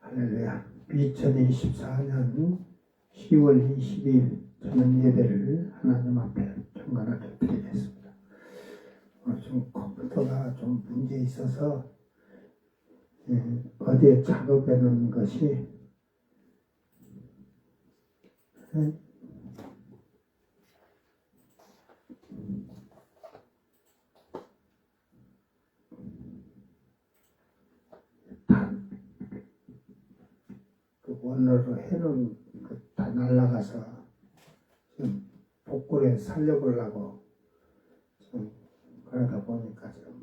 할렐루야. 2024년 10월 20일 저녁 예배를 하나님 앞에 경건하게 드리겠습니다. 오늘 좀 컴퓨터가 좀 문제 있어서 어제 작업해 놓은 것이 그 원어로 해놓은 다 날라가서 좀 복구를 살려보려고 좀 그러다 보니까 좀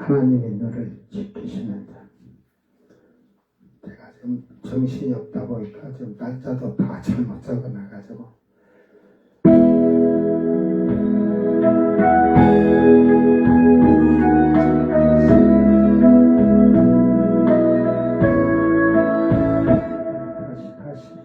하나님이 너를 지키시는 자. 제가 좀 정신이 없다 보니까 좀 날짜도 다 잘못 적어놔가지고 다시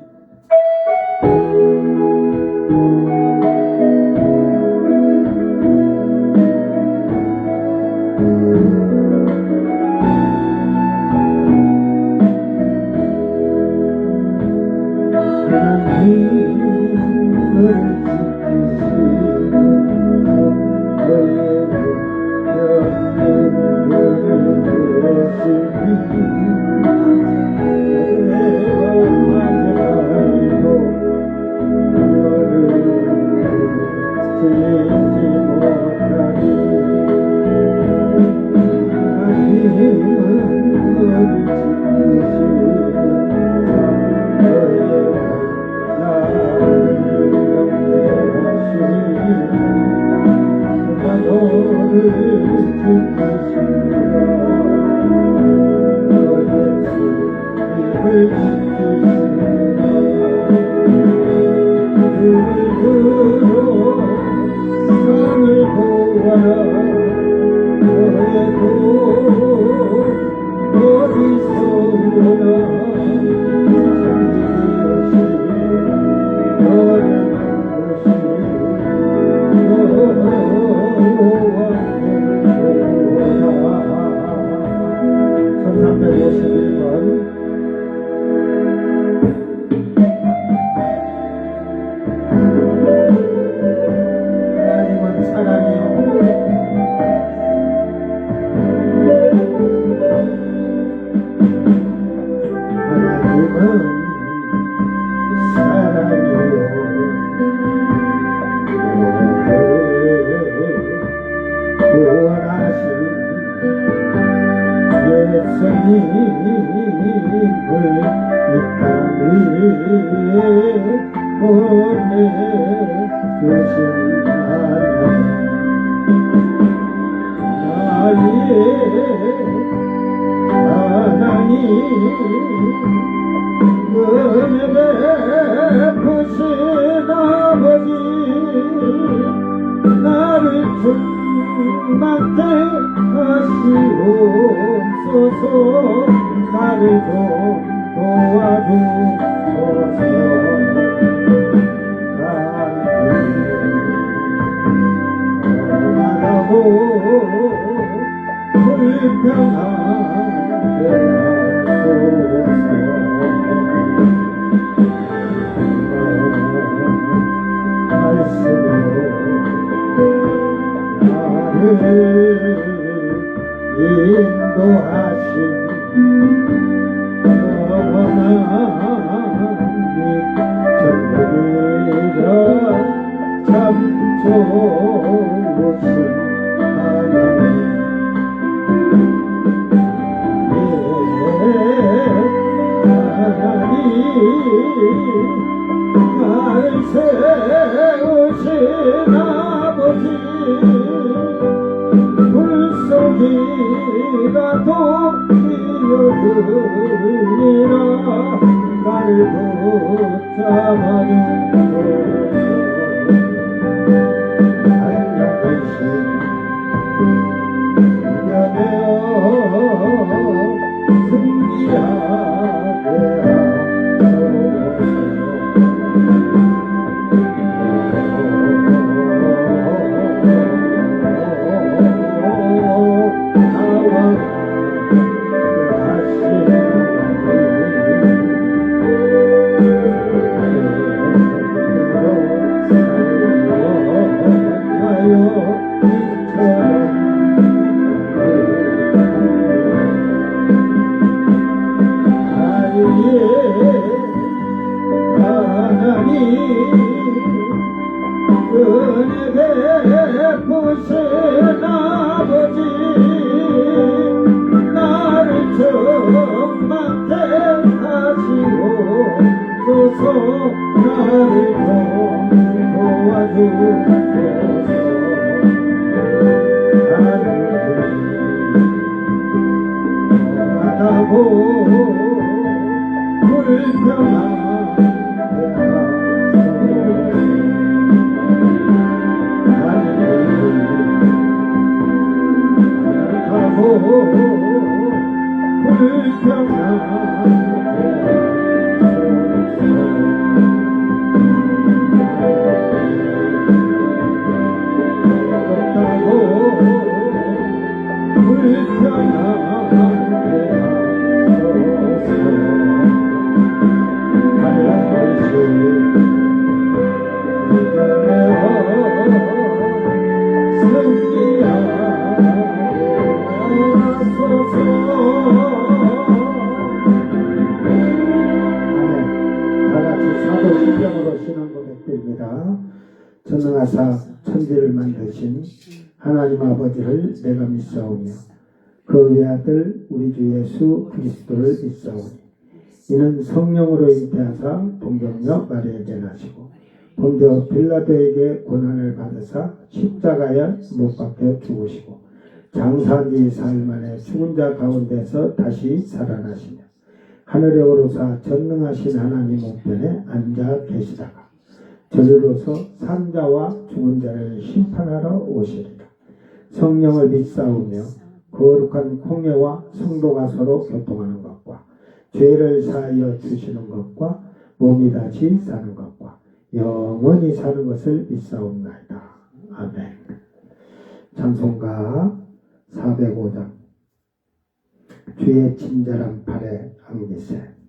나를 세우신 아버지 불속이라도 뛰어들리라 나를 붙잡아주소서 달려가신 이겨내어 승리하게 은혜 베푸신 아버지 나를 정막게 하시옵소서 나를 도와주소서 하다고 불평하게 전능하사 천지를 만드신 하나님 아버지를 내가 믿사오며 그 외아들 우리 주 예수 그리스도를 믿사오니 이는 성령으로 잉태하사 동정녀 마리아에게 나시고 본저 빌라도에게 고난을 받으사 십자가에 못 박혀 죽으시고 장사한 지 사흘 만에 죽은 자 가운데서 다시 살아나시며 하늘에 오르사 전능하신 하나님 우편에 앉아 계시다가 저리로서 산 자와 죽은 자를 심판하러 오시리라. 성령을 믿사오며 거룩한 공예와 성도가 서로 교통하는 것과 죄를 사하여 주시는 것과 몸이 다시 사는 것과 영원히 사는 것을 믿사옵나이다. 아멘. 찬송가 405장 주의 친절한 팔에 안기세.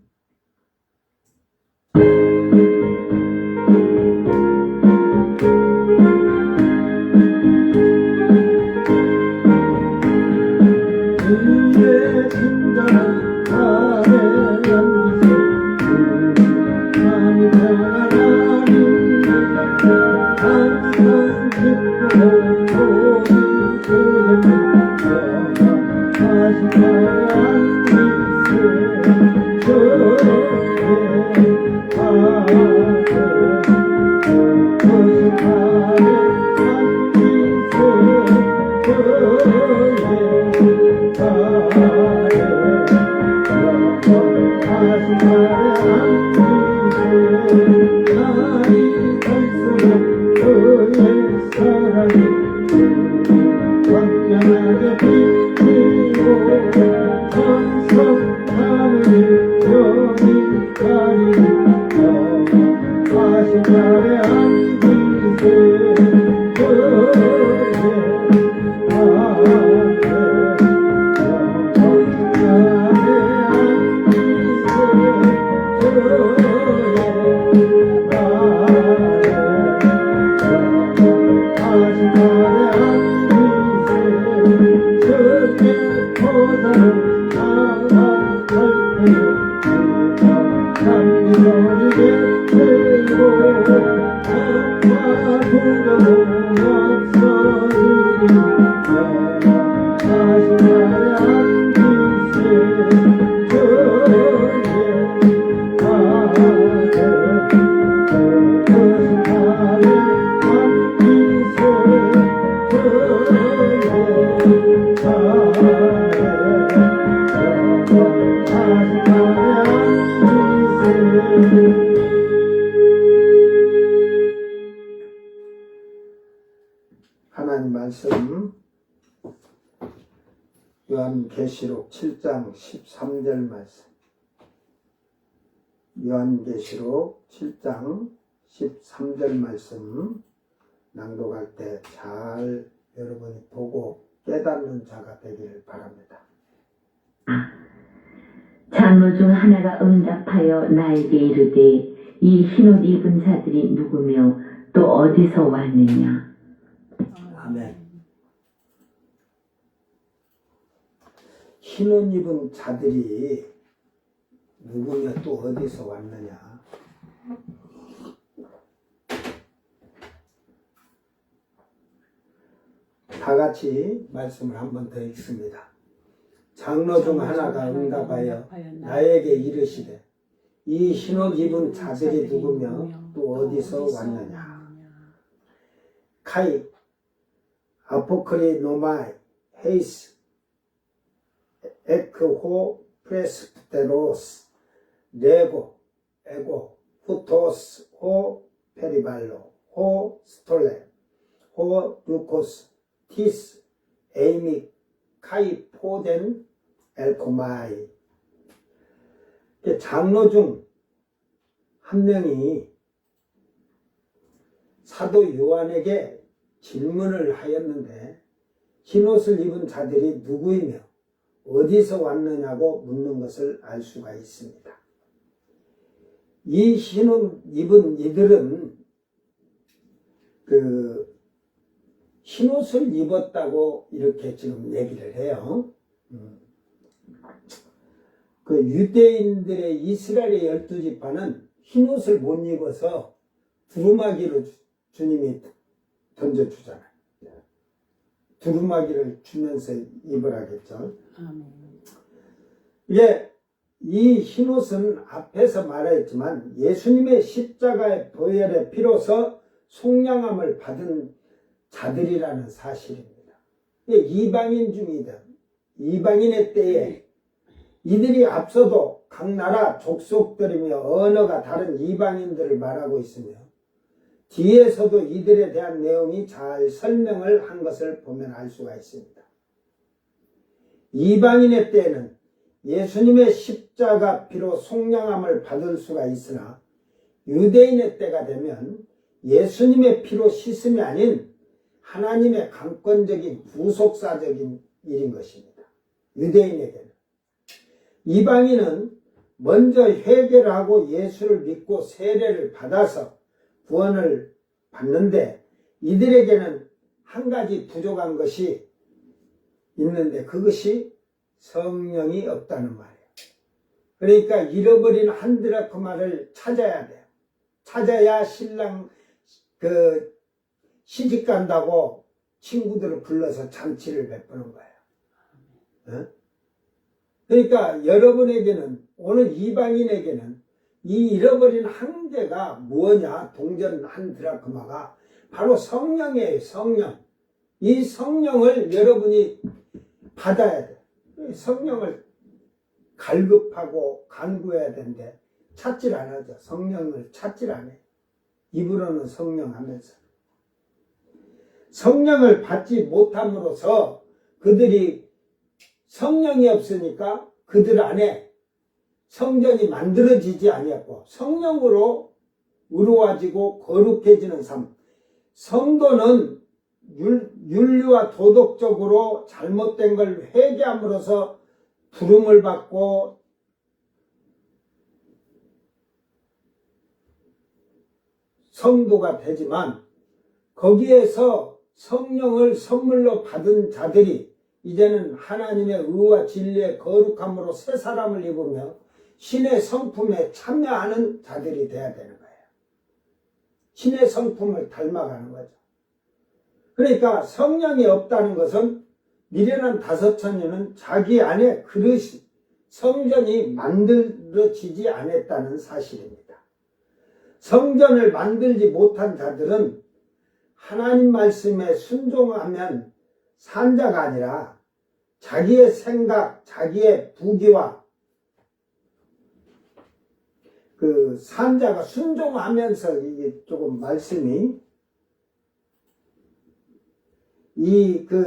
하나님 말씀 요한계시록 7장 13절 말씀. 요한계시록 7장 13절 말씀 낭독할 때 잘 여러분이 보고 깨닫는 자가 되기를 바랍니다. 장로 중 하나가 응답하여 나에게 이르되 이 흰옷 입은 자들이 누구며 또 어디서 왔느냐. 아멘. 흰옷 입은 자들이 누구며 또 어디서 왔느냐. 다 같이 말씀을 한 번 더 읽습니다. 장로 중 하나가 응답하여 나에게 이르시되 이 흰옷 입은 자들이 누구며 또 어디서 왔느냐. 카이 아포크리노마이 헤이스 에크호 프레스테로스 레고 에고 후토스 호 페리발로 호 스톨레 호 루코스 티스 에이미 카이 포덴 엘코마이. 장로 중 한 명이 사도 요한에게 질문을 하였는데 흰옷을 입은 자들이 누구이며 어디서 왔느냐고 묻는 것을 알 수가 있습니다. 이 흰옷 입은 이들은 흰옷을 입었다고 이렇게 지금 얘기를 해요. 유대인들의 이스라엘의 12지파는 흰옷을 못 입어서 두루마기로 주님이 던져주잖아요. 두루마기를 주면서 입으라겠죠. 이게 이 흰옷은 앞에서 말했지만 예수님의 십자가의 보혈의 피로서 속량함을 받은 자들이라는 사실입니다. 이방인 중이든 이방인의 때에 이들이 앞서도 각 나라 족속들이며 언어가 다른 이방인들을 말하고 있으며 뒤에서도 이들에 대한 내용이 잘 설명을 한 것을 보면 알 수가 있습니다. 이방인의 때에는 예수님의 십자가 피로 속량함을 받을 수가 있으나 유대인의 때가 되면 예수님의 피로 씻음이 아닌 하나님의 강권적인 구속사적인 일인 것입니다. 유대인에게는. 이방인은 먼저 회개를 하고 예수를 믿고 세례를 받아서 구원을 받는데 이들에게는 한 가지 부족한 것이 있는데 그것이 성령이 없다는 말이에요. 그러니까 잃어버린 한 드라크마를 찾아야 돼요. 찾아야 신랑 시집 간다고 친구들을 불러서 잔치를 베푸는 거예요. 어? 그러니까 여러분에게는 오늘 이방인에게는 이 잃어버린 한 개가 뭐냐? 동전 한 드라크마가 바로 성령이에요. 성령. 이 성령을 여러분이 받아야 돼요. 성령을 갈급하고 간구해야 되는데 찾질 않아죠. 성령을 찾질 않아요. 입으로는 성령 하면서. 성령을 받지 못함으로써 그들이 성령이 없으니까 그들 안에 성전이 만들어지지 아니었고 성령으로 의로워지고 거룩해지는 삶. 성도는 윤리와 도덕적으로 잘못된 걸 회개함으로써 부름을 받고 성도가 되지만 거기에서 성령을 선물로 받은 자들이 이제는 하나님의 의와 진리의 거룩함으로 새 사람을 입으며 신의 성품에 참여하는 자들이 되어야 되는 거예요. 신의 성품을 닮아가는 거죠. 그러니까 성령이 없다는 것은 미련한 다섯천녀는 자기 안에 그릇이 성전이 만들어지지 않았다는 사실입니다. 성전을 만들지 못한 자들은 하나님 말씀에 순종하면 산 자가 아니라 자기의 생각, 자기의 부귀와 그 산 자가 순종하면서 이게 조금 말씀이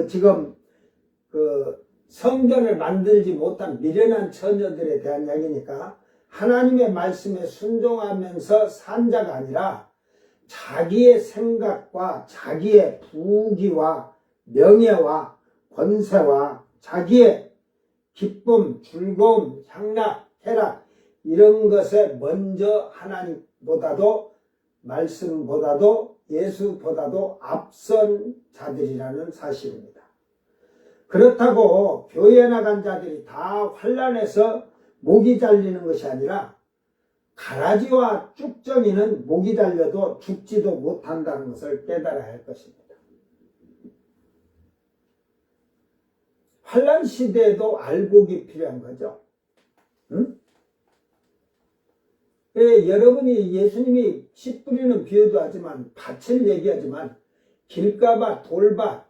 지금 성전을 만들지 못한 미련한 처녀들에 대한 이야기니까 하나님의 말씀에 순종하면서 산 자가 아니라 자기의 생각과 자기의 부귀와 명예와 권세와 자기의 기쁨, 즐거움, 향락, 쾌락 이런 것에 먼저 하나님보다도 말씀보다도 예수보다도 앞선 자들이라는 사실입니다. 그렇다고 교회 나간 자들이 다 환난해서 목이 잘리는 것이 아니라 가라지와 쭉정이는 목이 달려도 죽지도 못한다는 것을 깨달아야 할 것입니다. 환난 시대에도 알복이 필요한 거죠. 응? 여러분이 예수님이 씨 뿌리는 비유도 하지만 밭을 얘기하지만 길가밭, 돌밭,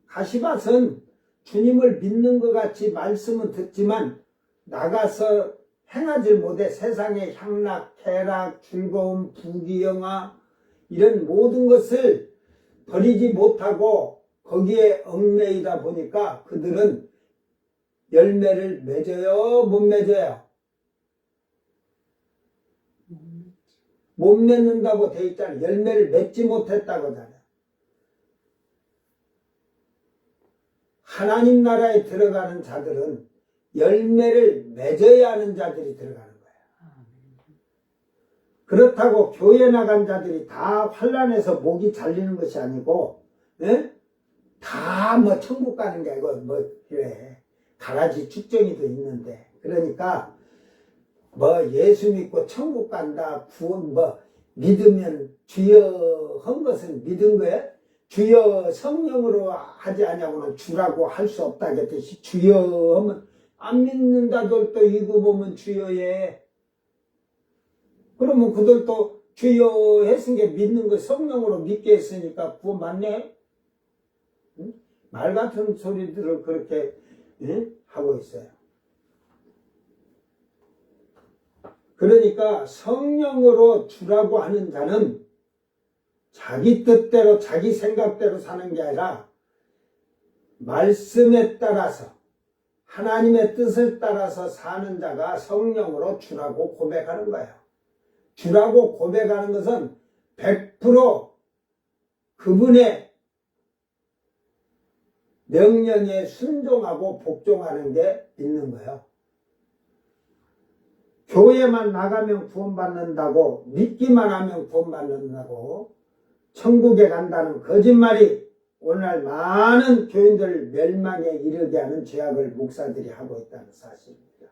가시밭은 주님을 믿는 것 같이 말씀은 듣지만 나가서 행하지 못해 세상의 향락, 쾌락, 즐거움, 부귀영화 이런 모든 것을 버리지 못하고 거기에 얽매이다 보니까 그들은 열매를 맺어요, 못 맺어요? 못 맺는다고 돼 있잖아요. 열매를 맺지 못했다고 하잖아요. 하나님 나라에 들어가는 자들은 열매를 맺어야 하는 자들이 들어가는 거예요. 그렇다고 교회 나간 자들이 다 환난해서 목이 잘리는 것이 아니고 다 뭐 천국 가는 게 아니고 뭐 그래 가라지 축정이도 있는데 그러니까 뭐 예수 믿고 천국 간다 구원 뭐 믿으면 주여 한 것은 믿은 거예요. 주여 성령으로 하지 아니하고는 주라고 할 수 없다겠듯이 주여 하면 안 믿는다들 또 이거 보면 주여에 그러면 그들도 주여 했으니까 믿는 거 성령으로 믿게 했으니까 구원 받네? 응? 말 같은 소리들을 그렇게 하고 있어요. 그러니까 성령으로 주라고 하는 자는 자기 뜻대로 자기 생각대로 사는 게 아니라 말씀에 따라서 하나님의 뜻을 따라서 사는 자가 성령으로 주라고 고백하는 거예요. 주라고 고백하는 것은 100% 그분의 명령에 순종하고 복종하는 게 있는 거예요. 교회만 나가면 구원받는다고 믿기만 하면 구원받는다고 천국에 간다는 거짓말이 오늘날 많은 교인들 멸망에 이르게 하는 죄악을 목사들이 하고 있다는 사실입니다.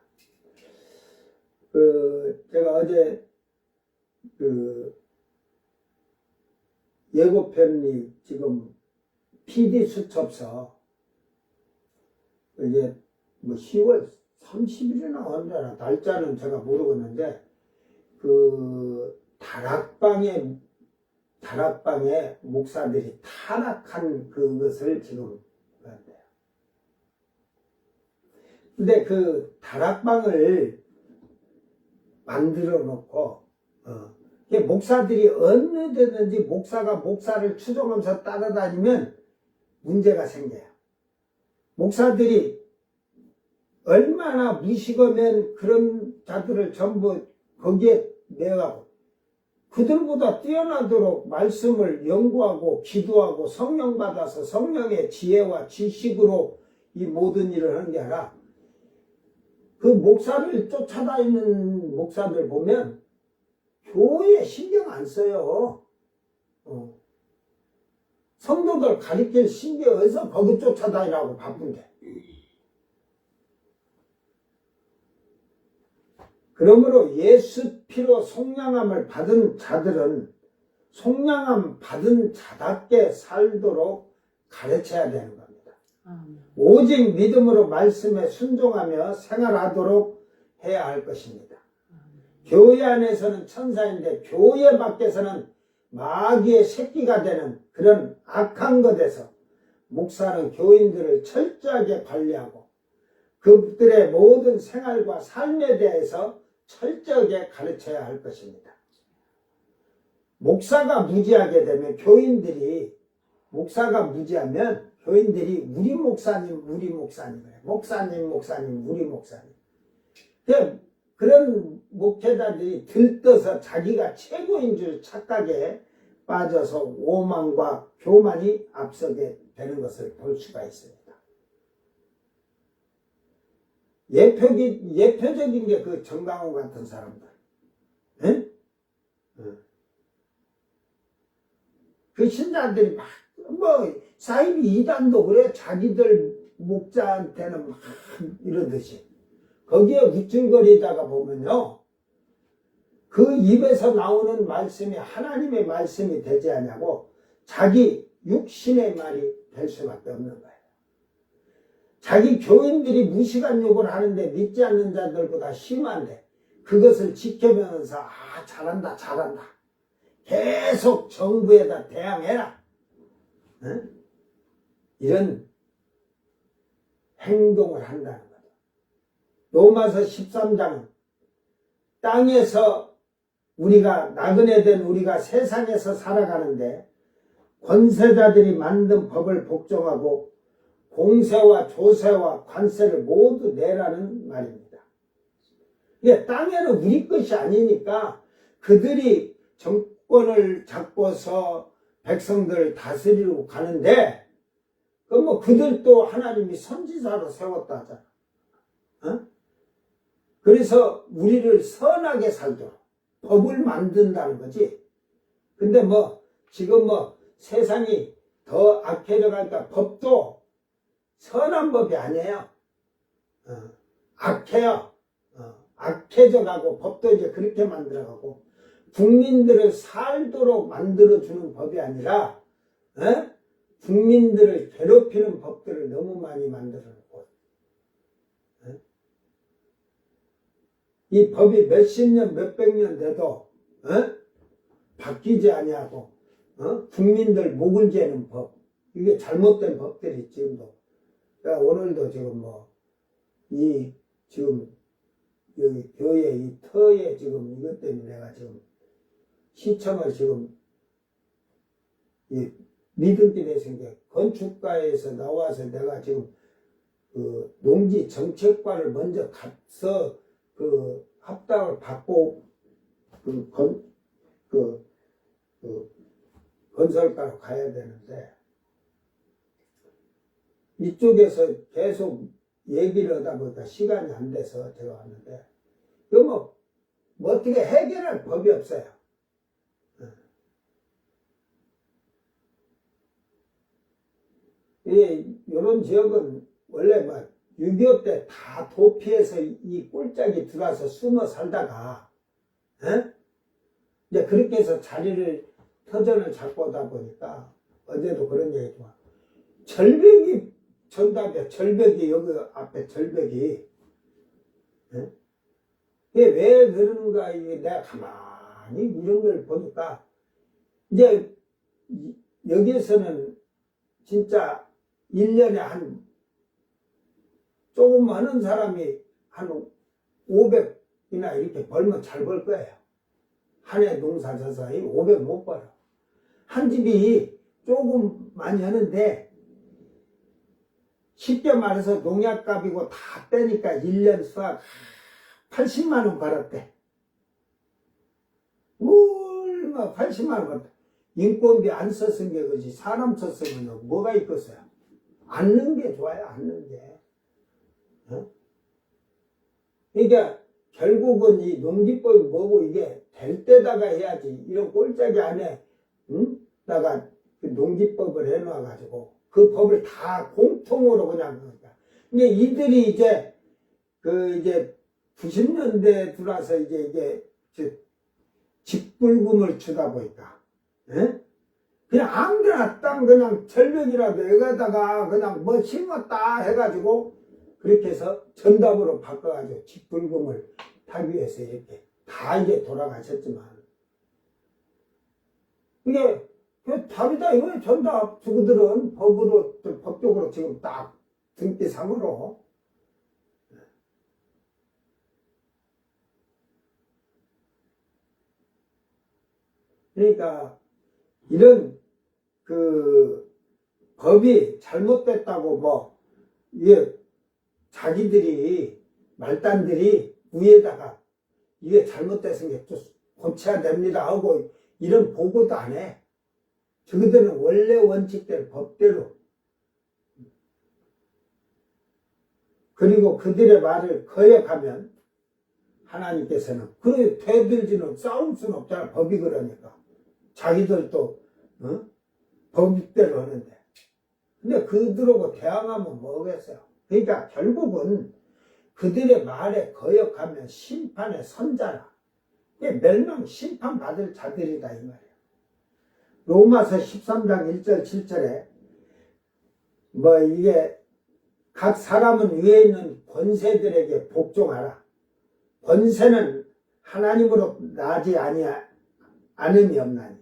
제가 어제 예고편이 지금 PD 수첩서 이제 뭐 10월 30일이나 언제나 날짜는 제가 모르겠는데 다락방에 목사들이 타락한 그것을 지금 한대요. 근데 그 다락방을 만들어 놓고 목사들이 어느 데든지 목사를 추종하면서 따라다니면 문제가 생겨요. 목사들이 얼마나 무식하면 그런 자들을 전부 거기에 내가고 그들보다 뛰어나도록 말씀을 연구하고 기도하고 성령 받아서 성령의 지혜와 지식으로 이 모든 일을 하는 게 아니라 그 목사를 쫓아다니는 목사들 보면 교회에 신경 안 써요. 성도들 가르칠 신경 어디서 거기 쫓아다니라고 바쁜데. 그러므로 예수 피로 속량함을 받은 자들은 속량함 받은 자답게 살도록 가르쳐야 되는 겁니다. 오직 믿음으로 말씀에 순종하며 생활하도록 해야 할 것입니다. 교회 안에서는 천사인데 교회 밖에서는 마귀의 새끼가 되는 그런 악한 것에서 목사는 교인들을 철저하게 관리하고 그들의 모든 생활과 삶에 대해서 철저하게 가르쳐야 할 것입니다. 목사가 무지하게 되면 교인들이 목사가 무지하면 교인들이 우리 목사님 그래. 목사님 우리 목사님. 그런 목회자들이 들떠서 자기가 최고인 줄 착각에 빠져서 오만과 교만이 앞서게 되는 것을 볼 수가 있습니다. 예표적인 게 그 정강훈 같은 사람들. 에? 그 신자들이 막, 사이비 이단도 그래. 자기들 목자한테는 막 이러듯이. 거기에 우쭐거리다가 보면요. 그 입에서 나오는 말씀이 하나님의 말씀이 되지 않냐고 자기 육신의 말이 될 수밖에 없는 거예요. 자기 교인들이 무시간 욕을 하는데 믿지 않는 자들보다 심한데 그것을 지켜면서 잘한다 계속 정부에다 대항해라. 응? 이런 행동을 한다는 거죠. 로마서 13장 땅에서 우리가 나그네 된 우리가 세상에서 살아가는데 권세자들이 만든 법을 복종하고 공세와 조세와 관세를 모두 내라는 말입니다. 이게 땅에는 우리 것이 아니니까 그들이 정권을 잡고서 백성들을 다스리고 가는데 그들도 하나님이 선지자로 세웠다 하잖아. 어? 그래서 우리를 선하게 살도록 법을 만든다는 거지. 근데 지금 세상이 더 악해져 가니까 법도 선한 법이 아니에요. 악해요. 악해져 가고 법도 이제 그렇게 만들어 가고 국민들을 살도록 만들어주는 법이 아니라 국민들을 괴롭히는 법들을 너무 많이 만들어 놓고 이 법이 몇십 년 몇백 년 돼도 바뀌지 아니하고 국민들 목을 재는 법 이게 잘못된 법들이 지금도 그러니까 오늘도 지금 지금 여기 교회 이 터에 지금 이것 때문에 내가 지금 시청을 지금 이 믿음길에 생겨 건축가에서 나와서 내가 지금 그 농지 정책과를 먼저 가서 그 합당을 받고 건설가로 가야 되는데 이쪽에서 계속 얘기를 하다 보니까 시간이 안 돼서 제가 왔는데 이거 어떻게 해결할 법이 없어요. 이런 지역은 원래 6.25 때 다 도피해서 이 꼴짝이 들어와서 숨어 살다가 이제 그렇게 해서 자리를 터전을 잡고 오다 보니까 어제도 그런 얘기지만 절벽이 전답이야. 절벽이 여기 앞에 절벽이 이게 왜 그러는가 이게 내가 가만히 이런 걸 보니까 이제 여기에서는 진짜 1년에 한 조금 하는 사람이 한 500이나 이렇게 벌면 잘 벌 거예요. 한 해 농사 져서 500 못 벌어. 한 집이 조금 많이 하는데 쉽게 말해서 농약값이고 다 빼니까 1년 수확 80만 원 벌었대. 얼마 80만 원 벌었대. 인건비 안 썼은 게 그지 사람 썼으면 뭐가 있겠어요. 앉는 게 좋아요. 앉는 게. 그러니까 결국은 이 농기법이 뭐고 이게 될 때다가 해야지. 이런 꼴짜기 안에 다가 그 농기법을 해놔 가지고 그 법을 다 공통으로 그냥 그러니까. 근데 이들이 이제 90년대 들어와서 이게 직불금을 주다 보니까 그냥 아무데나 땅 그냥 절벽이라도 여기다가 그냥 심었다 해가지고 그렇게 해서 전담으로 바꿔가지고 직불금을 타기 위해서 이렇게 다 이제 돌아가셨지만 이게 답이다 이거예요. 전답 주구들은 법적으로 지금 딱 등기상으로 그러니까 이런 법이 잘못됐다고 뭐 이게 자기들이 말단들이 위에다가 이게 잘못됐으니까 고쳐야 됩니다 하고 이런 보고도 안 해. 저그들은 원래 원칙대로 법대로. 그리고 그들의 말을 거역하면 하나님께서는 그래 되들지는 싸울 수는 없잖아. 법이 그러니까 자기들도 법대로 하는데 근데 그들하고 대항하면 뭐겠어요. 그러니까 결국은 그들의 말에 거역하면 심판의 선자라. 멸망 심판받을 자들이다 이 말이에요. 로마서 13장 1절 7절에 뭐 이게 각 사람은 위에 있는 권세들에게 복종하라. 권세는 하나님으로 나지 않음이 없나니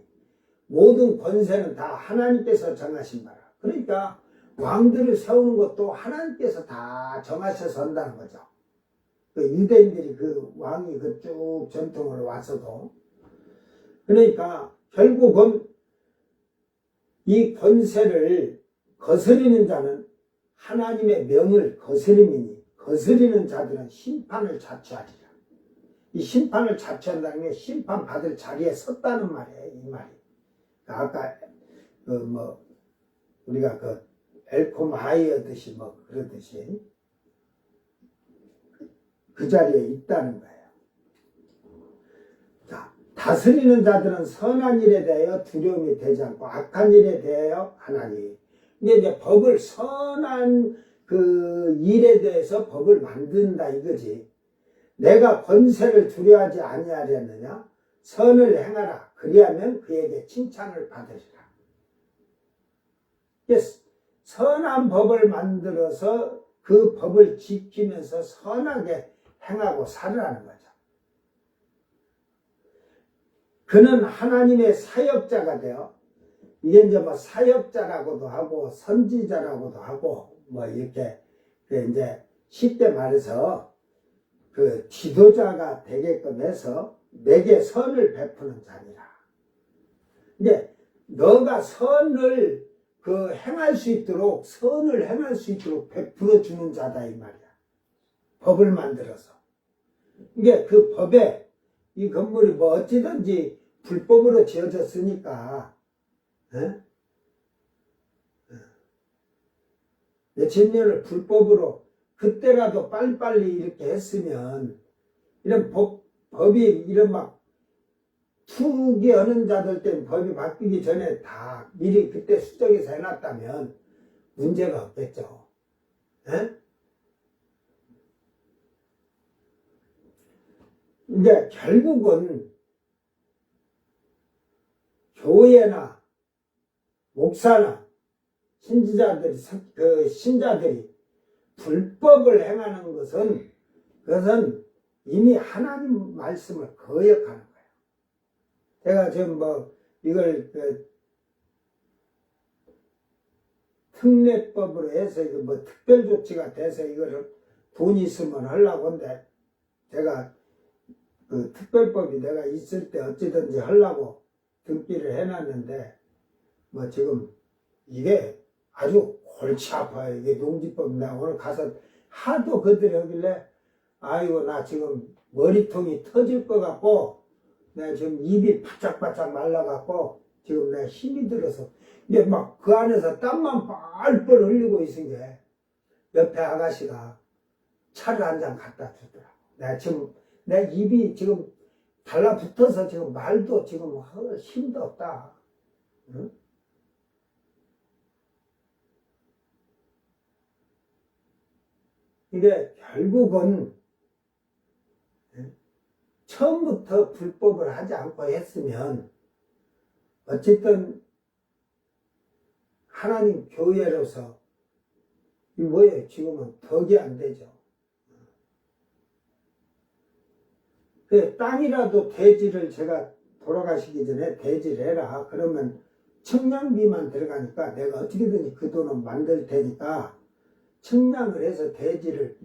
모든 권세는 다 하나님께서 정하신 바라. 그러니까 왕들을 세우는 것도 하나님께서 다 정하셔서 한다는 거죠. 그 유대인들이 그 왕이 그 쭉 전통으로 왔어도 그러니까 결국은 이 권세를 거스리는 자는 하나님의 명을 거스림이니 거스리는 자들은 심판을 자초하리라. 이 심판을 자초한다는 게 심판받을 자리에 섰다는 말이에요. 이 말이. 아까 그 뭐 우리가 그 엘콤 하이어듯이 뭐 그러듯이 그 자리에 있다는 거예요. 자, 다스리는 자들은 선한 일에 대하여 두려움이 되지 않고 악한 일에 대하여 하나니. 근데 이제 법을 선한 그 일에 대해서 법을 만든다 이거지. 내가 권세를 두려워하지 아니하렸느냐? 선을 행하라. 그리하면 그에게 칭찬을 받으리라. 선한 법을 만들어서 그 법을 지키면서 선하게 행하고 살으라는 거죠. 그는 하나님의 사역자가 되어 이게 이제 뭐 사역자라고도 하고 선지자라고도 하고 뭐 이렇게 이제 쉽게 말해서 그 지도자가 되게끔 해서 내게 선을 베푸는 자니라. 이제 너가 선을 그 행할 수 있도록 선을 행할 수 있도록 베풀어 주는 자다 이 말이야. 법을 만들어서. 이게 그 법에 이 건물이 뭐 어찌든지 불법으로 지어졌으니까 몇십 년을 불법으로 그때라도 빨리빨리 이렇게 했으면 이런 법이 이런 막 투기하는 자들 때문에 법이 바뀌기 전에 다 미리 그때 수정해서 해놨다면 문제가 없겠죠. 이제 결국은 교회나 목사나 신자들이 불법을 행하는 것은 그것은 이미 하나님 말씀을 거역하는 거예요. 제가 지금 뭐 이걸 특례법으로 해서 이거 뭐 특별조치가 돼서 이거를 돈이 있으면 하려고 한데 제가 그 특별법이 내가 있을 때 어찌든지 하려고 등기를 해놨는데 뭐 지금 이게 아주 골치 아파요. 이게 농지법 내가 오늘 가서 하도 그들이 하길래 아이고 나 지금 머리통이 터질 것 같고 내가 지금 입이 바짝바짝 말라갖고 지금 내가 힘이 들어서 이제 막 그 안에서 땀만 뻘뻘 흘리고 있은 게 옆에 아가씨가 차를 한 잔 갖다 주더라고. 내가 지금 내 입이 지금 달라붙어서 지금 말도 지금 힘도 없다. 응? 이게 결국은 처음부터 불법을 하지 않고 했으면 어쨌든 하나님 교회로서 이 뭐예요? 지금은 덕이 안 되죠. 그 땅이라도 대지를 제가 돌아가시기 전에 대지를 해라. 그러면 청량비만 들어가니까 내가 어떻게든지 그 돈은 만들 테니까 청량을 해서 대지를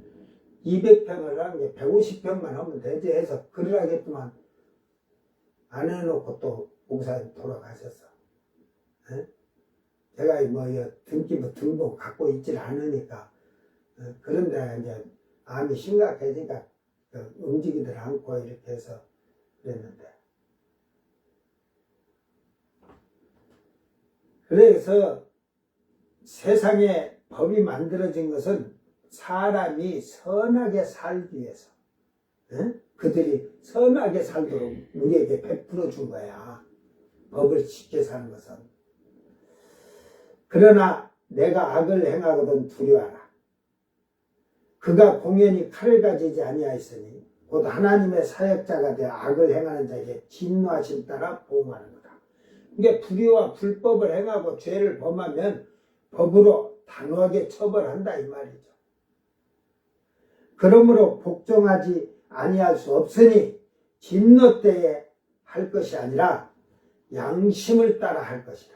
200평을 하는 게 150평만 하면 되지 해서 그러라겠지만 안 해놓고 또 목사님 돌아가셨어. 에? 제가 등기 등본 갖고 있질 않으니까. 그런데 이제 암이 심각해지니까 움직이들 않고 이렇게 해서 그랬는데. 그래서 세상에 법이 만들어진 것은 사람이 선하게 살기 위해서, 그들이 선하게 살도록 우리에게 베풀어 준 거야. 법을 지켜 사는 것은. 그러나 내가 악을 행하거든 두려워하라. 그가 공연히 칼을 가지지 아니하였으니 곧 하나님의 사역자가 되어 악을 행하는 자에게 진노하심 따라 보응하는 거다. 이게 불의와 불법을 행하고 죄를 범하면 법으로 단호하게 처벌한다 이 말이죠. 그러므로 복종하지 아니할 수 없으니 진노 때에 할 것이 아니라 양심을 따라 할 것이다.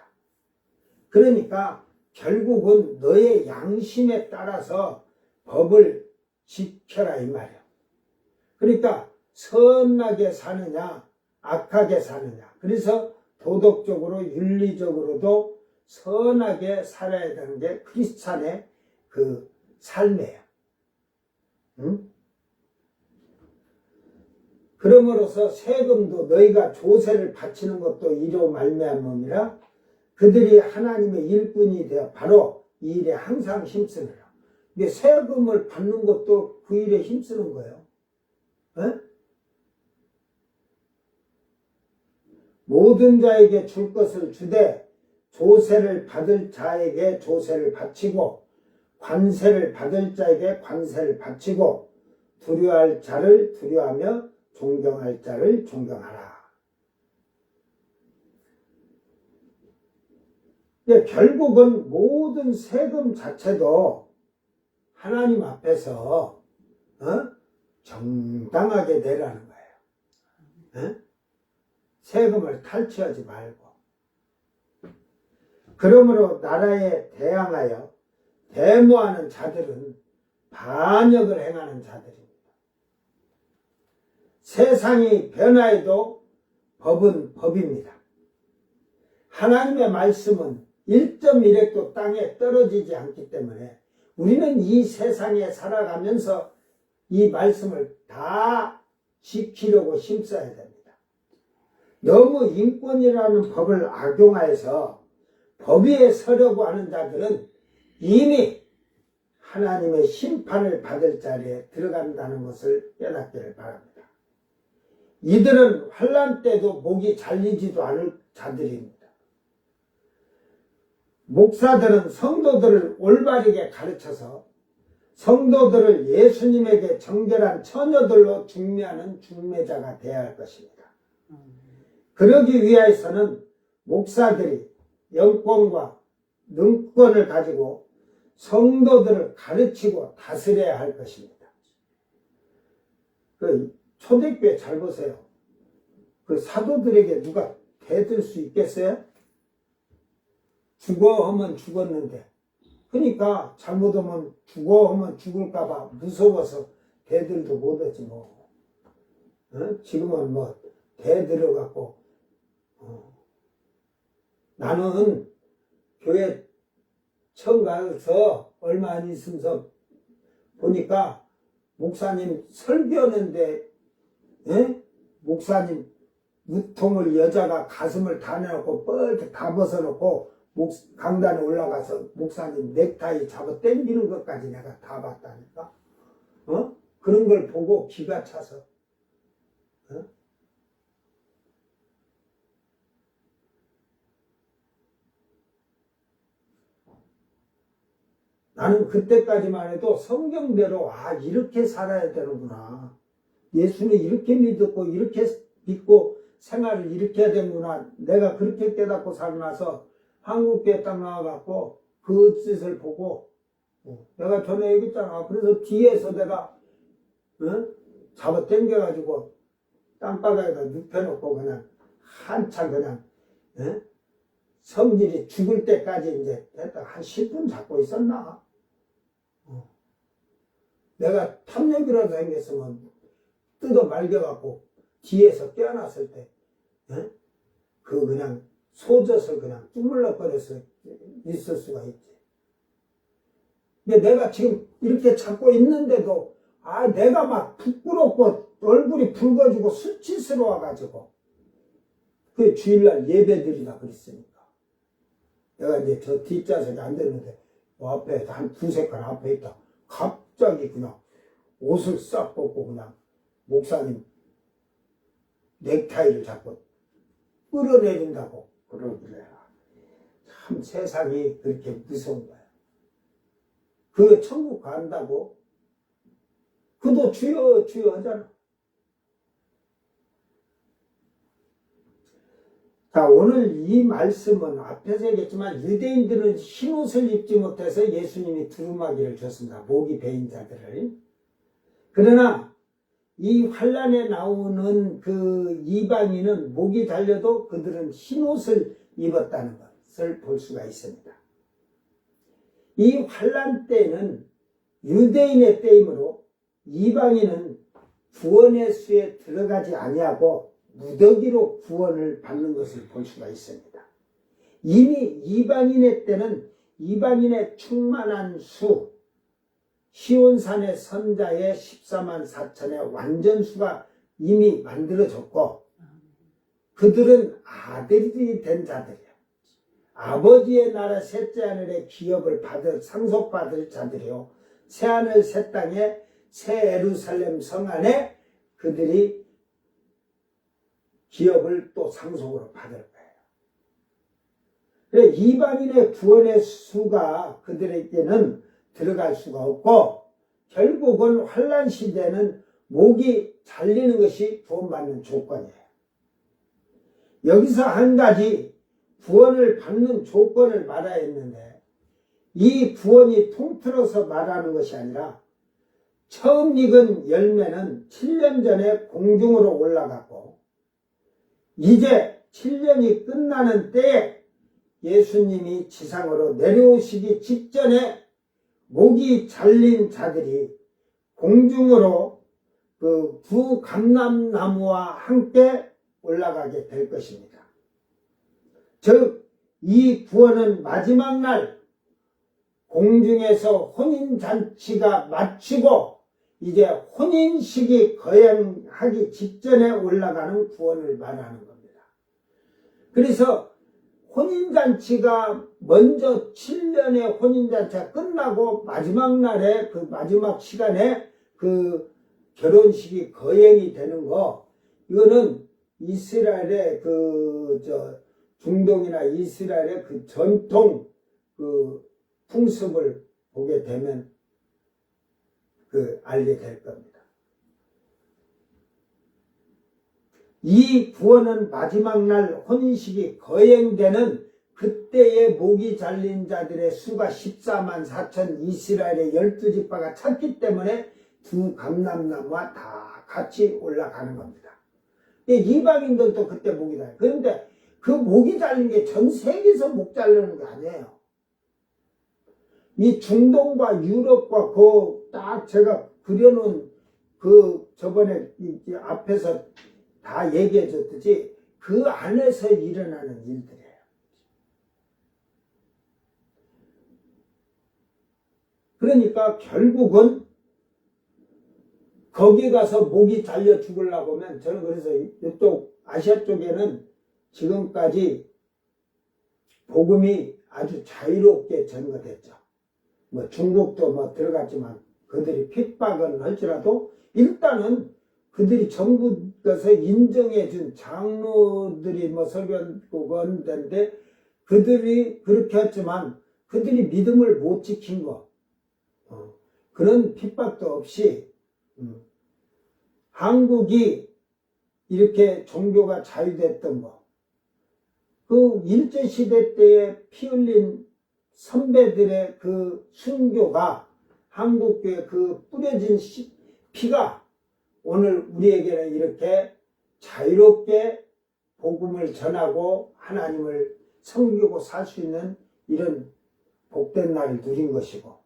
그러니까 결국은 너의 양심에 따라서 법을 지켜라 이 말이야. 그러니까 선하게 사느냐 악하게 사느냐. 그래서 도덕적으로 윤리적으로도 선하게 살아야 되는 게 크리스찬의 그 삶이에요. 응? 그러므로서 세금도 너희가 조세를 바치는 것도 이로 말미암음이라 그들이 하나님의 일꾼이 되어 바로 이 일에 항상 힘쓰느라. 근데 세금을 받는 것도 그 일에 힘쓰는 거예요. 에? 모든 자에게 줄 것을 주되 조세를 받을 자에게 조세를 바치고 관세를 받을 자에게 관세를 바치고 두려워할 자를 두려워하며 존경할 자를 존경하라. 결국은 모든 세금 자체도 하나님 앞에서 정당하게 내라는 거예요. 세금을 탈취하지 말고. 그러므로 나라에 대항하여 대모하는 자들은 반역을 행하는 자들입니다. 세상이 변화해도 법은 법입니다. 하나님의 말씀은 1.1획도 땅에 떨어지지 않기 때문에 우리는 이 세상에 살아가면서 이 말씀을 다 지키려고 힘써야 됩니다. 너무 인권이라는 법을 악용하여서 법 위에 서려고 하는 자들은 이미 하나님의 심판을 받을 자리에 들어간다는 것을 깨닫기를 바랍니다. 이들은 환난 때도 목이 잘리지도 않을 자들입니다. 목사들은 성도들을 올바르게 가르쳐서 성도들을 예수님에게 정결한 처녀들로 중매하는 중매자가 되어야 할 것입니다. 그러기 위하여서는 목사들이 영권과 능권을 가지고 성도들을 가르치고 다스려야 할 것입니다. 초대교회 잘 보세요. 그 사도들에게 누가 대들 수 있겠어요? 죽어 하면 죽었는데, 그러니까 잘못하면 죽어 하면 죽을까봐 무서워서 대들도 못하지 뭐. 지금은 뭐 대들어갖고 나는 교회 처음 가서 얼마 안 있으면서 보니까 목사님 설교하는데 목사님 무통을 여자가 가슴을 다 내놓고 뻘떡 다 벗어놓고 강단에 올라가서 목사님 넥타이 잡아 당기는 것까지 내가 다 봤다니까. 그런 걸 보고 기가 차서. 나는 그때까지만 해도 성경대로 이렇게 살아야 되는구나. 예수는 이렇게 믿었고 이렇게 믿고 생활을 이렇게 해야 되는구나. 내가 그렇게 깨닫고 살고 나서 한국교회 딱 나와갖고 그 짓을 보고 내가 전에 얘기했잖아. 그래서 뒤에서 내가 잡아 당겨가지고 땅바닥에다 눕혀놓고 그냥 한참 그냥 성질이 죽을 때까지 이제 됐다. 한 10분 잡고 있었나? 내가 탐욕이라도 생겼으면 뜯어 말겨갖고 뒤에서 깨어났을 때, 그냥 소젖을 그냥 쭈물럭거려서 있을 수가 있지. 근데 내가 지금 이렇게 잡고 있는데도 내가 막 부끄럽고 얼굴이 붉어지고 수치스러워가지고 그 주일날 예배드리다 그랬으니까 내가 이제 저 뒷좌석에 앉았는데 앞에 한 두세 칸 앞에 있다. 갑자기 그냥 옷을 싹 벗고 그냥 목사님 넥타이를 잡고 끌어내린다고 그러길래 참 세상이 그렇게 무서운 거야. 그 천국 간다고 그도 주여 주여 하잖아. 자, 오늘 이 말씀은 앞에서 얘기했지만 유대인들은 흰옷을 입지 못해서 예수님이 두루마기를 줬습니다. 목이 베인 자들을. 그러나 이 환란에 나오는 그 이방인은 목이 달려도 그들은 흰옷을 입었다는 것을 볼 수가 있습니다. 이 환란 때는 유대인의 때이므로 이방인은 구원의 수에 들어가지 아니하고 무더기로 구원을 받는 것을 볼 수가 있습니다. 이미 이방인의 때는 이방인의 충만한 수, 시온산의 선자의 14만 4천의 완전수가 이미 만들어졌고 그들은 아들이 된 자들이에요. 아버지의 나라 셋째 하늘의 기업을 상속받을 자들이요. 새하늘 새 땅에 새 예루살렘 성 안에 그들이 기업을 또 상속으로 받을 거예요. 그래 이방인의 구원의 수가 그들에게는 들어갈 수가 없고 결국은 환란 시대는 목이 잘리는 것이 구원받는 조건이에요. 여기서 한 가지 구원을 받는 조건을 말해야 했는데 이 구원이 통틀어서 말하는 것이 아니라 처음 익은 열매는 7년 전에 공중으로 올라갔고 이제 7년이 끝나는 때에 예수님이 지상으로 내려오시기 직전에 목이 잘린 자들이 공중으로 그 두 감람나무와 함께 올라가게 될 것입니다. 즉, 이 구원은 마지막 날 공중에서 혼인잔치가 마치고 이제 혼인식이 거행하기 직전에 올라가는 구원을 말하는 겁니다. 그래서 혼인잔치가 먼저 7년의 혼인잔치가 끝나고 마지막 날에 그 마지막 시간에 그 결혼식이 거행이 되는 거, 이거는 이스라엘의 중동이나 이스라엘의 그 전통 그 풍습을 보게 되면 알게 될 겁니다. 이 구원은 마지막 날 혼인식이 거행되는 그때의 목이 잘린 자들의 수가 14만 4천 이스라엘의 12지파가 찼기 때문에 두 감람나무와 다 같이 올라가는 겁니다. 이방인들도 그때 목이 달려. 그런데 그 목이 잘린 게 전 세계에서 목 자르는 게 아니에요. 이 중동과 유럽과 딱 제가 그려놓은 저번에 앞에서 다 얘기해 줬듯이 그 안에서 일어나는 일들이에요. 그러니까 결국은 거기 가서 목이 잘려 죽으려고 하면 저는 그래서 이쪽 아시아 쪽에는 지금까지 복음이 아주 자유롭게 전거됐죠. 중국도 들어갔지만 그들이 핍박은 할지라도 일단은 그들이 전부 가서 인정해준 장로들이 설교하는데 그들이 그렇게 했지만 그들이 믿음을 못 지킨 거, 그런 핍박도 없이 한국이 이렇게 종교가 자유됐던 거, 그 일제시대 때에 피 흘린 선배들의 그 순교가 한국교회 그 뿌려진 피가 오늘 우리에게는 이렇게 자유롭게 복음을 전하고 하나님을 섬기고 살 수 있는 이런 복된 날을 누린 것이고,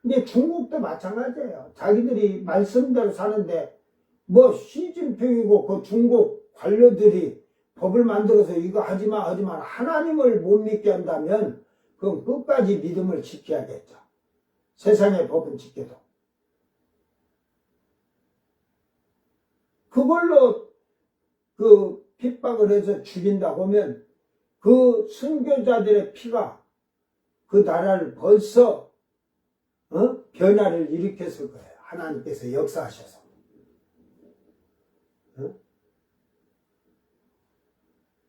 근데 중국도 마찬가지예요. 자기들이 말씀대로 사는데 시진핑이고 그 중국 관료들이 법을 만들어서 이거 하지마 하나님을 못 믿게 한다면 그럼 끝까지 믿음을 지켜야겠죠. 세상의 법은 지켜도. 그걸로 그 핍박을 해서 죽인다고 하면 그 순교자들의 피가 그 나라를 벌써 변화를 일으켰을 거예요. 하나님께서 역사하셔서.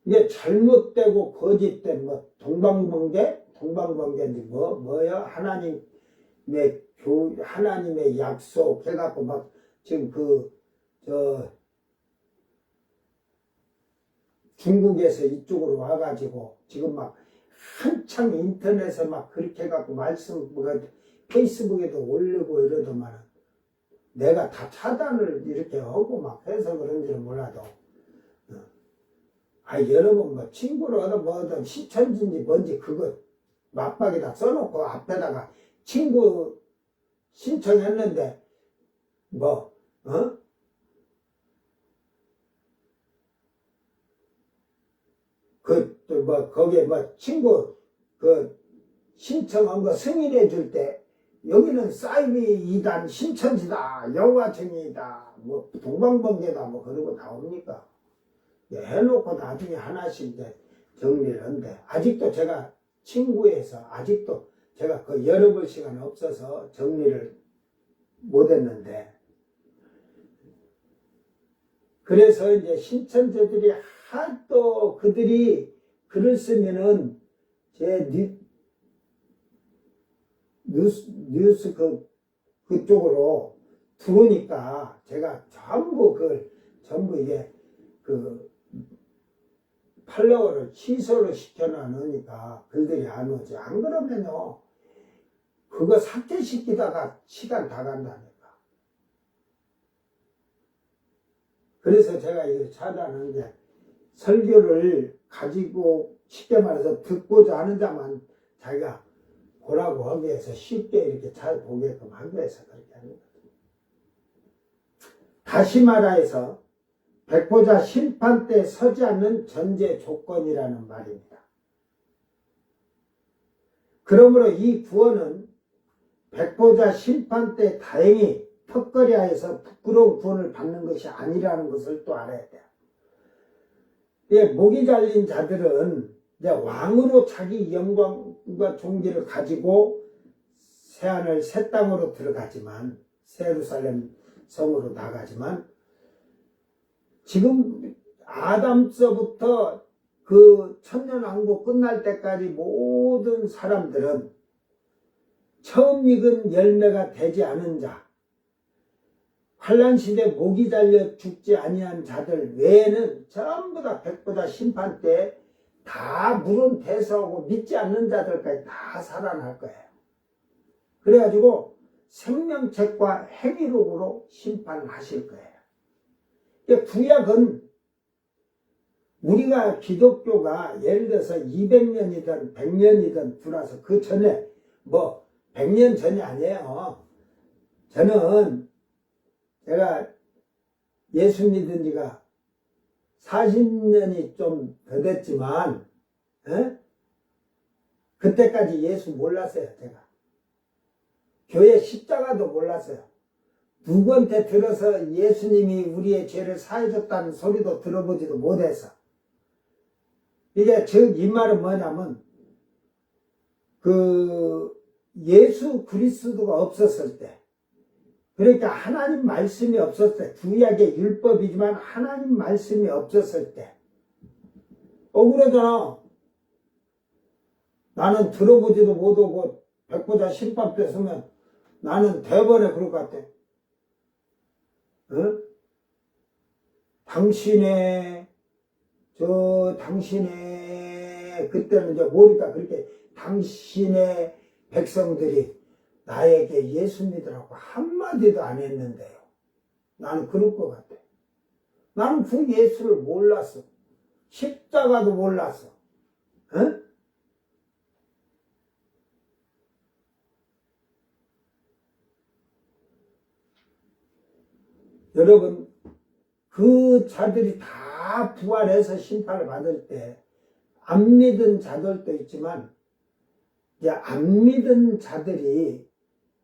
이게 잘못되고 거짓된 동방번개인지 뭐야? 하나님의 약속 해갖고 막 지금 중국에서 이쪽으로 와가지고 지금 막 한창 인터넷에 막 그렇게 해갖고 페이스북에도 올리고 이러더만 내가 다 차단을 이렇게 하고 막 해서 그런지는 몰라도 여러분 뭐 친구를 얻은 시천지인지 뭔지 그거 맞박에다 써놓고 앞에다가 친구 신청했는데 거기에 친구 신청한 거 승인해 줄 때 여기는 사이비 이단 신천지다 여호와청이다 동방번개다 그러고 나옵니까? 해놓고 나중에 하나씩 이제 정리를 하는데 아직도 제가 친구에서 아직도 제가 열어볼 시간이 없어서 정리를 못했는데 그래서 이제 신천지들이 하도 그들이 글을 쓰면은 제 뉴스 그쪽으로 들어오니까 제가 전부 이게 팔로워를 취소를 시켜놓으니까 글들이 안 오지. 안 그러면요 그거 삭제시키다가 시간 다 간다니까. 그래서 제가 이거 차단하는 게 설교를 가지고 쉽게 말해서 듣고자 하는 자만 자기가 보라고 하기 위해서 쉽게 이렇게 잘 보게끔 하기 위해서 그렇게 하는 거죠. 다시 말하여서 백보자 심판 때 서지 않는 전제 조건이라는 말입니다. 그러므로 이 구원은 백보자 심판 때 다행히 턱걸이하여서 부끄러운 구원을 받는 것이 아니라는 것을 또 알아야 돼요. 목이 잘린 자들은 이제 왕으로 자기 영광과 존귀를 가지고 새하늘 새 땅으로 들어가지만 새 예루살렘 성으로 나가지만 지금 아담서부터 그 천년왕국 끝날 때까지 모든 사람들은 처음 익은 열매가 되지 않은 자, 환난시대 목이 잘려 죽지 아니한 자들 외에는 전부 다 백보자 심판 때 다 물은 대서하고 믿지 않는 자들까지 다 살아날 거예요. 그래가지고 생명책과 행위록으로 심판을 하실 거예요. 구약은 우리가 기독교가 예를 들어서 200년이든 100년이든 들어와서 그 전에 100년 전이 아니에요. 저는 제가 예수 믿은 지가 40년이 좀 더 됐지만 그때까지 예수 몰랐어요. 제가 교회 십자가도 몰랐어요. 누구한테 들어서 예수님이 우리의 죄를 사해줬다는 소리도 들어보지도 못해서 이게 즉 이 말은 뭐냐면 예수 그리스도가 없었을 때 그러니까 하나님 말씀이 없었을 때 구약의 율법이지만 하나님 말씀이 없었을 때 억울하잖아. 나는 들어보지도 못하고 백보자 심판 때 서면 나는 대번에 그럴 것 같아. 당신의 그때는 이제 모르니까 그렇게 당신의 백성들이 나에게 예수 믿으라고 한마디도 안 했는데요. 나는 그럴 것 같아. 나는 그 예수를 몰랐어. 십자가도 몰랐어. 여러분, 그 자들이 다 부활해서 심판을 받을 때 안 믿은 자들도 있지만 이제 안 믿은 자들이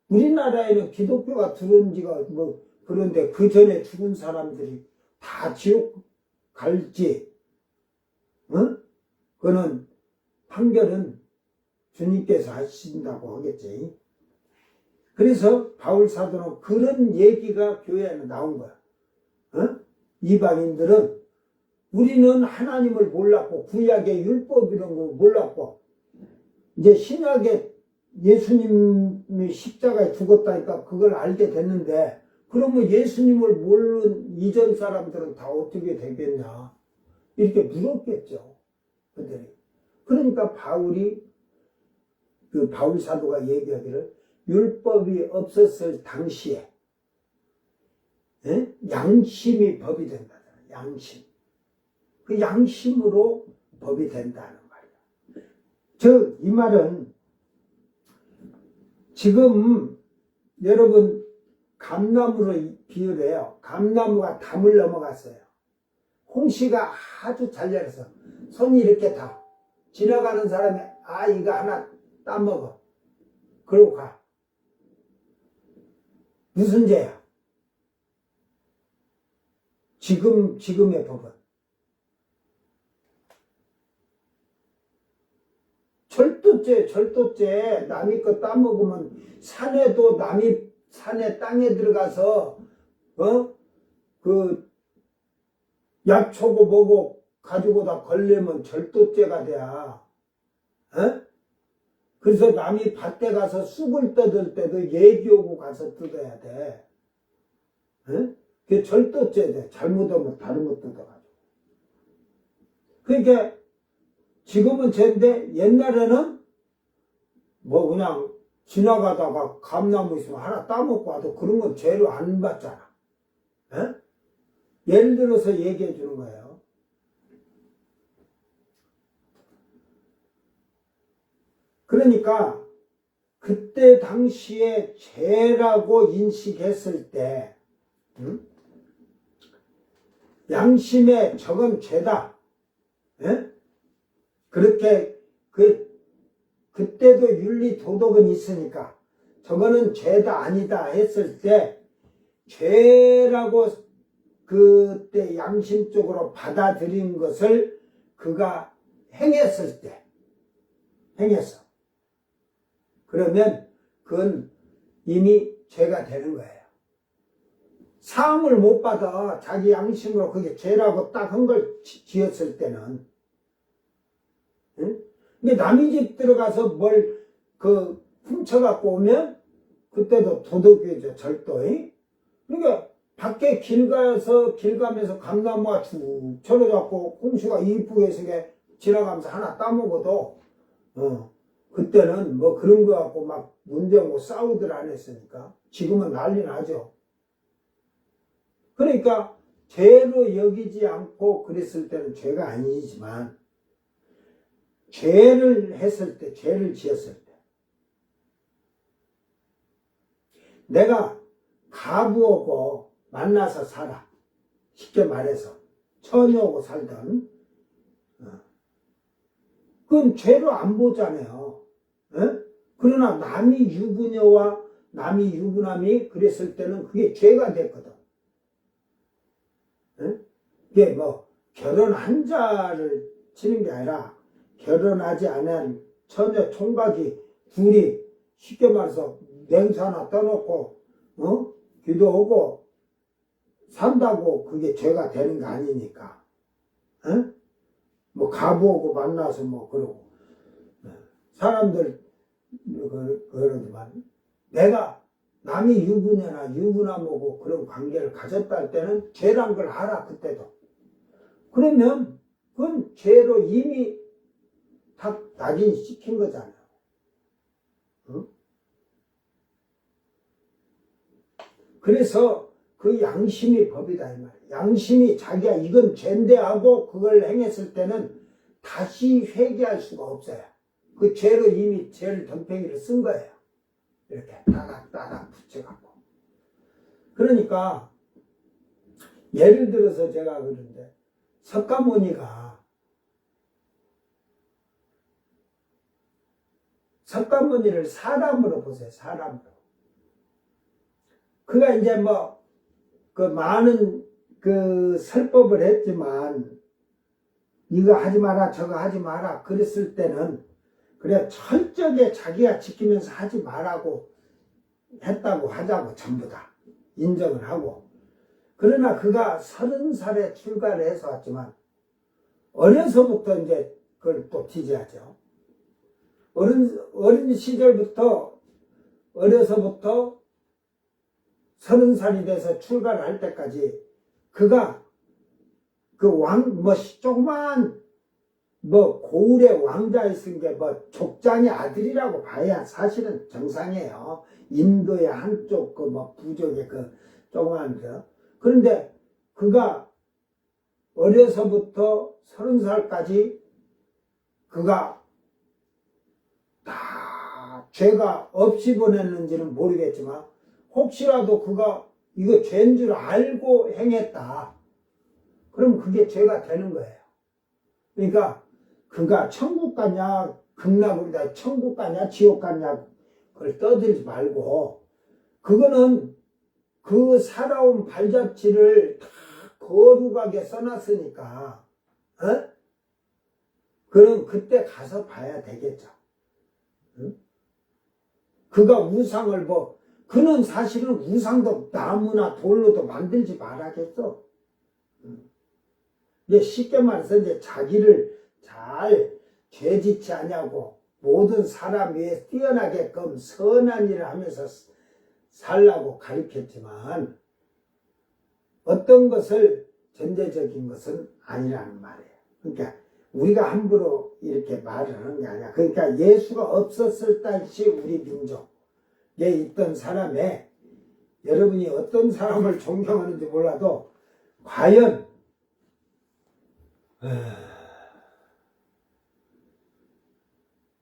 우리나라에는 기독교가 들어온 지가 뭐 그런데 그 전에 죽은 사람들이 다 지옥 갈지, 응? 그거는 판결은 주님께서 하신다고 하겠지. 그래서 바울 사도는 그런 얘기가 교회에 나온 거야. 어? 이방인들은 우리는 하나님을 몰랐고 구약의 율법 이런 거 몰랐고 이제 신약에 예수님이 십자가에 죽었다니까 그걸 알게 됐는데 그러면 예수님을 모르는 이전 사람들은 다 어떻게 되겠냐 이렇게 물었겠죠. 그들이. 그러니까 바울 사도가 얘기하기를 율법이 없었을 당시에 양심이 법이 된다. 양심. 그 양심으로 법이 된다는 말이야. 이 말은 지금 여러분 감나무로 비유를 해요. 감나무가 담을 넘어갔어요. 홍시가 아주 잘 자라서 손이 이렇게 다 지나가는 사람이 이거 하나 따먹어. 그러고 가. 무슨 죄야? 지금의 법은 절도죄. 남이 거 따먹으면 산에도 남이 산에 땅에 들어가서 그 약초고 뭐고 가지고 다 걸리면 절도죄가 돼야. 그래서 남이 밭에 가서 쑥을 뜯을 때도 얘기하고 가서 뜯어야 돼. 그게 절도죄 돼. 잘못하면 다른 거 뜯어가지고. 그러니까 지금은 죄인데 옛날에는 뭐 그냥 지나가다가 감나무 있으면 하나 따먹고 와도 그런 건 죄로 안 받잖아. 예를 들어서 얘기해 주는 거예요. 그러니까 그때 당시에 죄라고 인식했을 때 양심에 저건 죄다. 그렇게 그때도 윤리 도덕은 있으니까 저거는 죄다 아니다 했을 때 죄라고 그때 양심적으로 받아들인 것을 그가 행했을 때 행했어. 그러면 그건 이미 죄가 되는 거예요. 사함을 못 받아 자기 양심으로 그게 죄라고 딱 한 걸 지었을 때는. 근데 남의 집 들어가서 뭘 훔쳐갖고 오면 그때도 도덕이죠. 절도. 그러니까 밖에 길 가면서 감나무가 쭉 쳐져갖고 홍수가 이쁘게 세게 지나가면서 하나 따먹어도 그때는 뭐 그런 거 갖고 막 문제고 싸우들 안 했으니까 지금은 난리 나죠. 그러니까 죄로 여기지 않고 그랬을 때는 죄가 아니지만 죄를 했을 때, 죄를 지었을 때 내가 가부하고 만나서 살아. 쉽게 말해서 처녀하고 살던 그건 죄로 안 보잖아요. 그러나 남이 유부녀와 남이 유부남이 그랬을 때는 그게 죄가 됐거든. 그게 뭐 결혼한 자를 치는 게 아니라 결혼하지 않은 처녀 총각이 둘이 쉽게 말해서 냉수 하나 떠놓고 기도하고 산다고 그게 죄가 되는 거 아니니까. 뭐 가보고 만나서 뭐 그러고 사람들 그러지만 내가 남이 유부녀나 유부남하고 그런 관계를 가졌다 할 때는 죄란 걸 알아. 그때도. 그러면 그건 죄로 이미 다 낙인시킨 거잖아요. 그래서 그 양심이 법이다 이 말이에요. 양심이 자기가 이건 죄인데 하고 그걸 행했을 때는 다시 회개할 수가 없어요. 그 죄로 이미 죄를 덤팽이를 쓴 거예요. 이렇게 따닥따닥 붙여갖고. 그러니까 예를 들어서 제가 그러는데 석가모니가 석가모니를 사람으로 보세요. 사람으로. 그가 이제 뭐 그 많은 그 설법을 했지만 이거 하지 마라 저거 하지 마라 그랬을 때는 그래 철저하게 자기가 지키면서 하지 말라고 했다고 하자고 전부 다 인정을 하고, 그러나 그가 30살에 출가를 해서 왔지만 어려서부터 이제 그걸 또 지지하죠. 어린 시절부터 어려서부터 30살이 돼서 출가를 할 때까지 그가 그 조그만 고을의 왕자에 있은 게 족장의 아들이라고 봐야 사실은 정상이에요. 인도의 한쪽 부족의 조그만 그런데 그가 어려서부터 30살까지 그가 다 죄가 없이 보냈는지는 모르겠지만 혹시라도 그가 이거 죄인 줄 알고 행했다. 그럼 그게 죄가 되는 거예요. 그러니까 그가 천국 가냐 극락으로다 천국 가냐 지옥 가냐 그걸 떠들지 말고 그거는 그 살아온 발자취를 다 거룩하게 써놨으니까 그럼 그때 가서 봐야 되겠죠. 그가 우상을 그는 사실은 우상도 나무나 돌로도 만들지 말아야겠어. 이제 쉽게 말해서 이제 자기를 잘 죄짓지 않냐고 모든 사람 위에 뛰어나게끔 선한 일을 하면서 살라고 가르쳤지만 어떤 것을 전제적인 것은 아니라는 말이에요. 그러니까 우리가 함부로 이렇게 말을 하는 게 아니야. 그러니까 예수가 없었을 당시 우리 민족에 있던 사람에 여러분이 어떤 사람을 존경하는지 몰라도 과연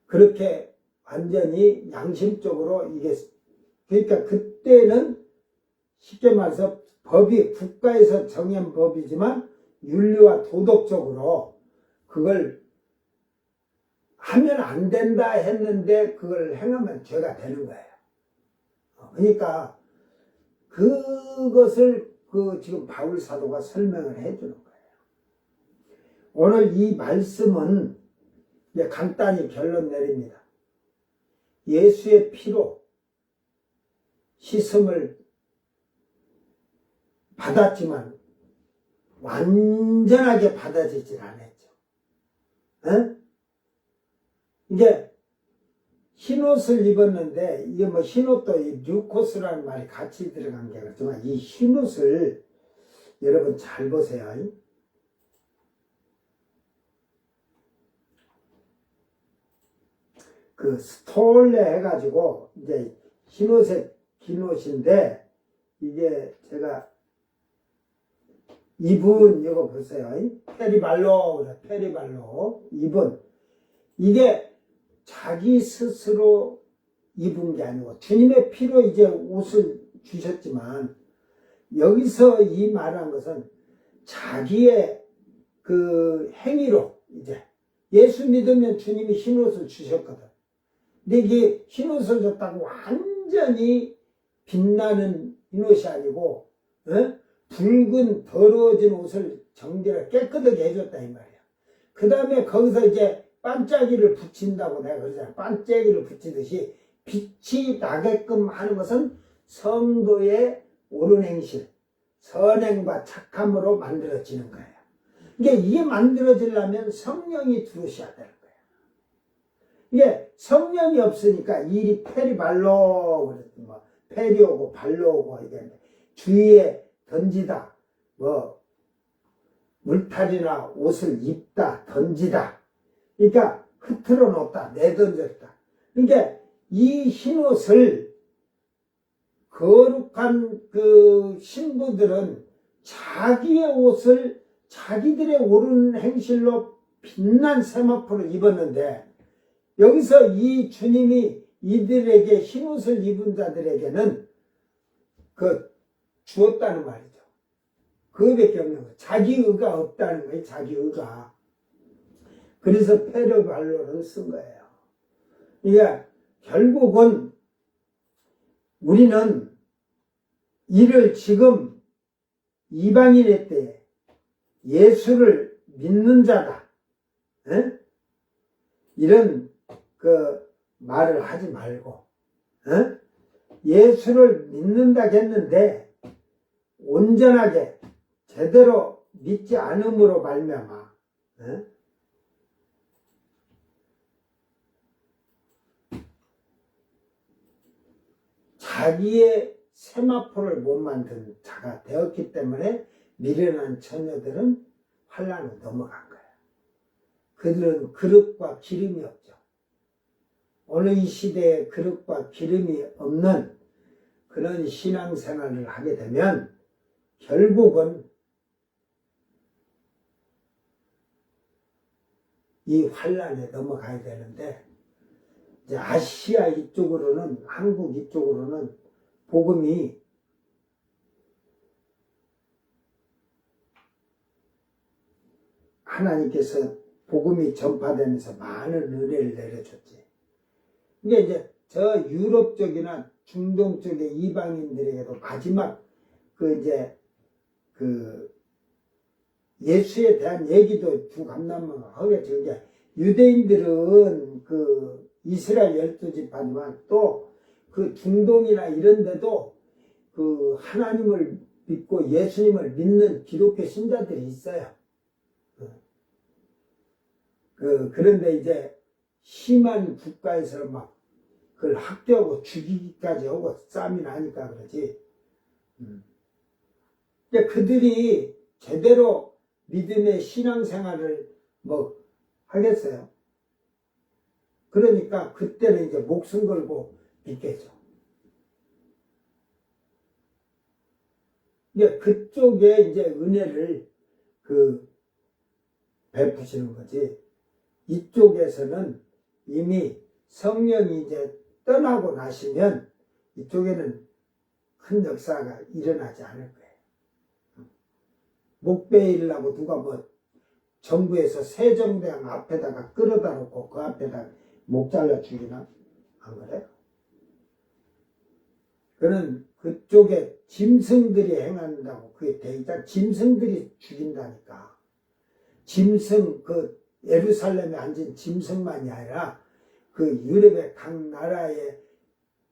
그렇게 완전히 양심적으로 이게 그러니까 그때는 쉽게 말해서 법이 국가에서 정한 법이지만 윤리와 도덕적으로 그걸 하면 안 된다 했는데 그걸 행하면 죄가 되는 거예요. 그러니까 그것을 지금 바울 사도가 설명을 해주는 거예요. 오늘 이 말씀은 이제 간단히 결론 내립니다. 예수의 피로 씻음을 받았지만 완전하게 받아지질 않았죠. 이게 흰옷을 입었는데 이게 흰옷도 이 뉴코스라는 말이 같이 들어간 게 그렇지만 이 흰옷을 여러분 잘 보세요. 그 스톨레 해가지고 이제 흰옷에 긴 옷인데 이게 제가 입은 이거 보세요. 페리발로 입은 이게 자기 스스로 입은 게 아니고 주님의 피로 이제 옷을 주셨지만 여기서 이 말한 것은 자기의 그 행위로 이제 예수 믿으면 주님이 흰옷을 주셨거든. 근데 이게 흰옷을 줬다고 완전히 빛나는 흰옷이 아니고 붉은 더러워진 옷을 정결하게 깨끗하게 해줬다 이 말이야. 그 다음에 거기서 이제 반짝이를 붙인다고 내가 그러잖아. 반짝이를 붙이듯이 빛이 나게끔 하는 것은 성도의 옳은 행실, 선행과 착함으로 만들어지는 거예요. 그러니까 이게 만들어지려면 성령이 들어오셔야 되는 거예요. 이게 성령이 없으니까 일이 페리발로 페리 오고 발로 오고 이게 주위에 던지다 물탈이나 옷을 입다 던지다 그러니까 흐트러 놓다 내던졌다. 그러니까 이 흰옷을 거룩한 그 신부들은 자기의 옷을 자기들의 옳은 행실로 빛난 세마포로 입었는데 여기서 이 주님이 이들에게 흰옷을 입은 자들에게는 주었다는 말이죠. 그것밖에 없는 거예요. 자기 의가 없다는 거예요. 자기 의가. 그래서 페르발로를 쓴 거예요. 그러니까 결국은 우리는 이를 지금 이방인의 때에 예수를 믿는 자다. 에? 이런 그 말을 하지 말고 에? 예수를 믿는다겠는데 온전하게 제대로 믿지 않음으로 말미암아 자기의 세마포를 못 만든 자가 되었기 때문에 미련한 처녀들은 환난으로 넘어간 거예요. 그들은 그릇과 기름이 없죠. 오늘 이 시대에 그릇과 기름이 없는 그런 신앙생활을 하게 되면 결국은 이 환난에 넘어가야 되는데 이제 아시아 이쪽으로는 한국 이쪽으로는 복음이 하나님께서 복음이 전파되면서 많은 은혜를 내려줬지. 이게 이제 저 유럽 쪽이나 중동 쪽의 이방인들에게도 마지막 그 예수에 대한 얘기도 두 감남만 하겠죠. 이제 유대인들은 그 이스라엘 12지파지만 또 그 중동이나 이런 데도 그 하나님을 믿고 예수님을 믿는 기독교 신자들이 있어요. 그런데 이제 심한 국가에서는 막 그걸 학대하고 죽이기까지 하고 싸움이 나니까 그러지. 그들이 제대로 믿음의 신앙생활을 뭐 하겠어요. 그러니까 그때는 이제 목숨 걸고 믿겠죠. 그쪽에 이제 은혜를 베푸시는 거지. 이쪽에서는 이미 성령이 이제 떠나고 나시면 이쪽에는 큰 역사가 일어나지 않을 거예요. 목 베이려고 누가 뭐 정부에서 세종대왕 앞에다가 끌어다 놓고 그 앞에다 목 잘라 죽이나? 안 그래요? 그는 그쪽에 짐승들이 행한다고 그게 되니까 짐승들이 죽인다니까. 짐승 그 예루살렘에 앉은 짐승만이 아니라 그 유럽의 각 나라의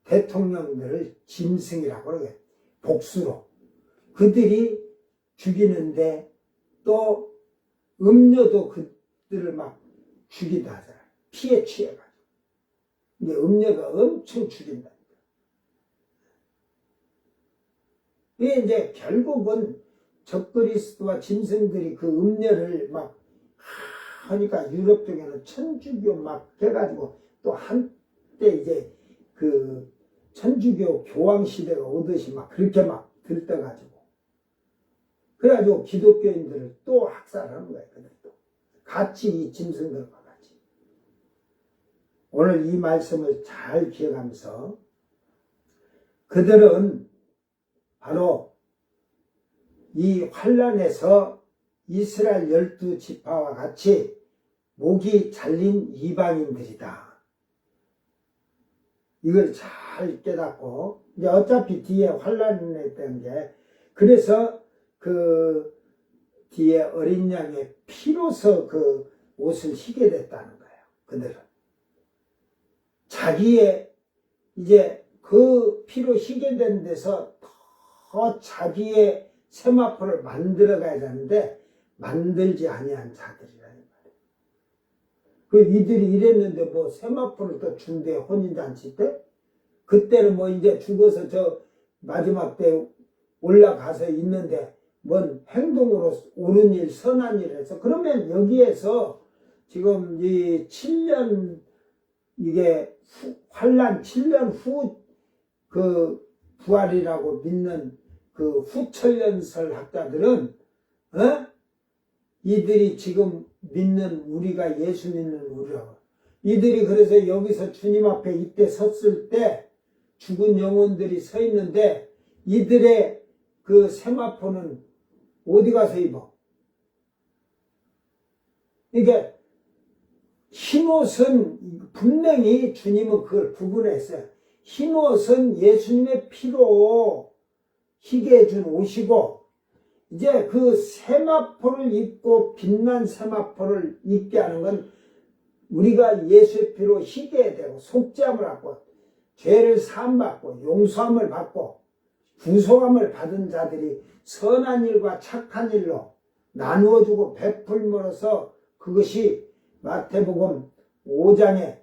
대통령들을 짐승이라고 그러게 복수로 그들이 죽이는데 또 음료도 그들을 막 죽이다 하잖아요. 피에 취해가지고. 근데 음료가 엄청 죽인다. 이게 이제 결국은 적그리스도와 짐승들이 그 음료를 막 하니까 유럽 쪽에는 천주교 막 해가지고 또 한때 이제 그 천주교 교황 시대가 오듯이 막 그렇게 막 들떠가지고 그래가지고 기독교인들을 또 학살하는 거예요. 그들도 같이 이 짐승들과 같이. 오늘 이 말씀을 잘 기억하면서 그들은 바로 이 환난에서 이스라엘 12지파와 같이 목이 잘린 이방인들이다. 이걸 잘 깨닫고 이제 어차피 뒤에 환난에 대한 게 그래서 그 뒤에 어린 양의 피로서 그 옷을 희게 됐다는 거예요. 그들은 자기의 이제 그 피로 희게 된 데서 더 자기의 세마포를 만들어 가야 되는데 만들지 아니한 자들이라는 말이에요. 그 이들이 이랬는데 뭐 세마포를 또 준대 혼인잔치 때 그때는 뭐 이제 죽어서 저 마지막 때 올라가서 있는데 뭔 행동으로 옳은 일 선한 일을 해서 그러면 여기에서 지금 이 7년 이게 환란 7년 후 그 부활이라고 믿는 그 후천년설 학자들은 이들이 지금 믿는 우리가 예수 믿는 우리라고 이들이 그래서 여기서 주님 앞에 이때 섰을 때 죽은 영혼들이 서 있는데 이들의 그 세마포는 어디 가서 입어? 이게 흰옷은 분명히 주님은 그걸 구분했어요. 흰옷은 예수님의 피로 희게 해준 옷이고, 이제 그 세마포를 입고 빛난 세마포를 입게 하는 건 우리가 예수의 피로 희게 되고 속죄함을 받고 죄를 사함받고 용서함을 받고 구속함을 받은 자들이 선한 일과 착한 일로 나누어주고 베풀므로써 그것이 마태복음 5장에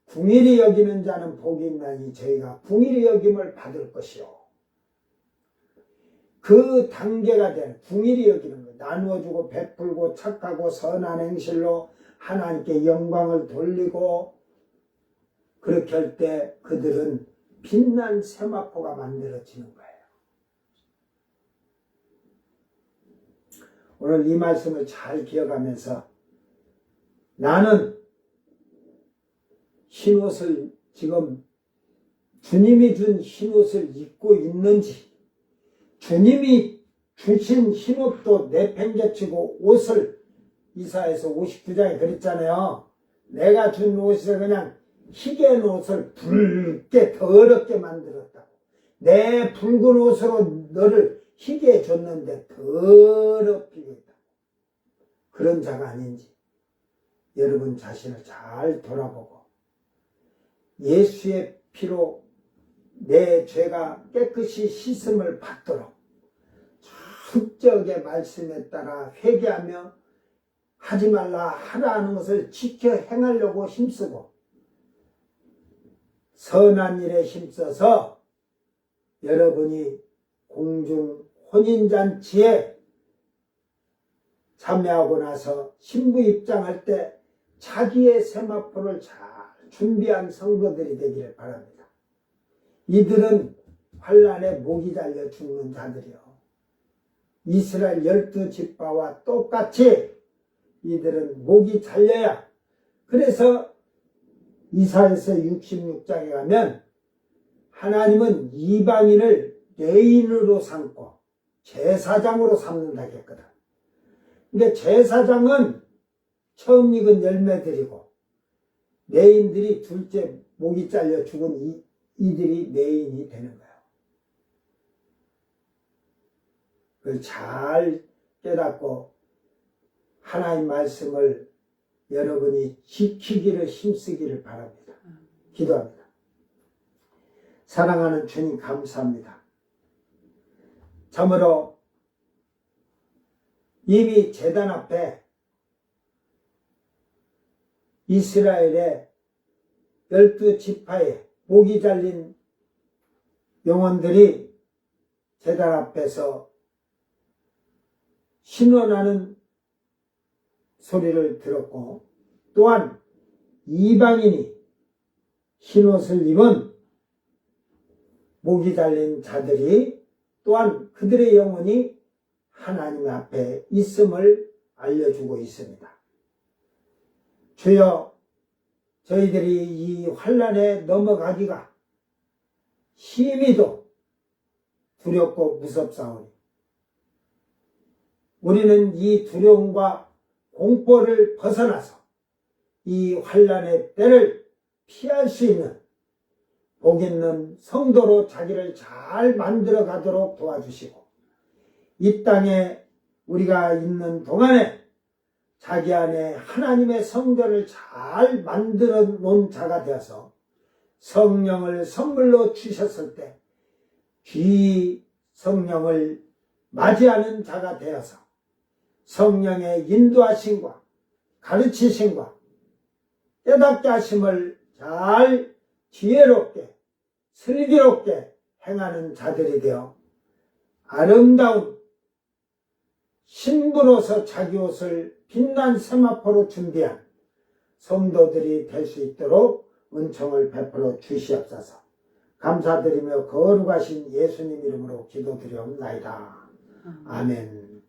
궁일이 여기는 자는 복이 있나니 저희가 궁일이 여김을 받을 것이요. 그 단계가 되는 궁일이 여기는 것, 나누어주고 베풀고 착하고 선한 행실로 하나님께 영광을 돌리고 그렇게 할 때 그들은 빛난 세마포가 만들어지는 거예요. 오늘 이 말씀을 잘 기억하면서 나는 흰옷을 지금 주님이 준 흰옷을 입고 있는지, 주님이 주신 흰옷도 내팽개치고 옷을 이사야서 59장에 그랬잖아요. 내가 준 옷을 그냥 희게 한 옷을 붉게 더럽게 만들었다고. 내 붉은 옷으로 너를 희게 해줬는데 더럽히게 했다고. 그런 자가 아닌지 여러분 자신을 잘 돌아보고 예수의 피로 내 죄가 깨끗이 씻음을 받도록 축적의 말씀에 따라 회개하며 하지 말라 하라 하는 것을 지켜 행하려고 힘쓰고 선한 일에 힘써서 여러분이 공중 혼인잔치에 참여하고 나서 신부 입장할 때 자기의 세마포를 잘 준비한 성도들이 되기를 바랍니다. 이들은 환란에 목이 달려 죽는 자들이요. 이스라엘 12지파와 똑같이 이들은 목이 잘려야. 그래서 이사야서 66장에 가면 하나님은 이방인을 레인으로 삼고 제사장으로 삼는다 했거든. 근데 제사장은 처음 익은 열매들이고 레인들이 둘째 목이 잘려 죽은 이들이 레인이 되는 거예요. 그걸 잘 깨닫고 하나님 말씀을 여러분이 지키기를 힘쓰기를 바랍니다. 기도합니다. 사랑하는 주님 감사합니다. 참으로 이미 제단 앞에 이스라엘의 12지파에 목이 잘린 영혼들이 제단 앞에서 신원하는 소리를 들었고, 또한 이방인이 흰옷을 입은 목이 달린 자들이 또한 그들의 영혼이 하나님 앞에 있음을 알려주고 있습니다. 주여, 저희들이 이 환란에 넘어가기가 심히도 두렵고 무섭사오니 우리는 이 두려움과 공포를 벗어나서 이 환란의 때를 피할 수 있는 복 있는 성도로 자기를 잘 만들어 가도록 도와주시고, 이 땅에 우리가 있는 동안에 자기 안에 하나님의 성전을 잘 만들어 놓은 자가 되어서 성령을 선물로 주셨을 때 귀 성령을 맞이하는 자가 되어서 성령의 인도하심과 가르치심과 깨닫게 하심을 잘 지혜롭게 슬기롭게 행하는 자들이 되어 아름다운 신부로서 자기 옷을 빛난 세마포로 준비한 성도들이 될 수 있도록 은총을 베풀어 주시옵소서. 감사드리며 거룩하신 예수님 이름으로 기도드리옵나이다. 아멘.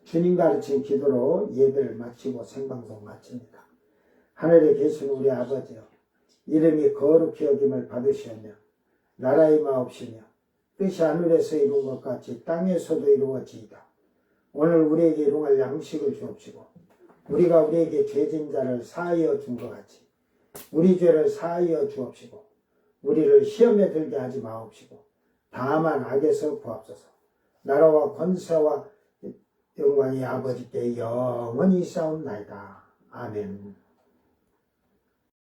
주님 가르친 기도로 예배를 마치고 생방송 마칩니다. 하늘에 계신 우리 아버지여, 이름이 거룩히 여김을 받으시오며 나라의 마옵시며 뜻이 하늘에서 이룬 것 같이 땅에서도 이루어지이다. 오늘 우리에게 일용할 양식을 주옵시고 우리가 우리에게 죄진 자를 사하여 준 것 같이 우리 죄를 사하여 주옵시고 우리를 시험에 들게 하지 마옵시고 다만 악에서 구하옵소서. 나라와 권세와 영광이 아버지께 영원히 있사옵나이다. 아멘.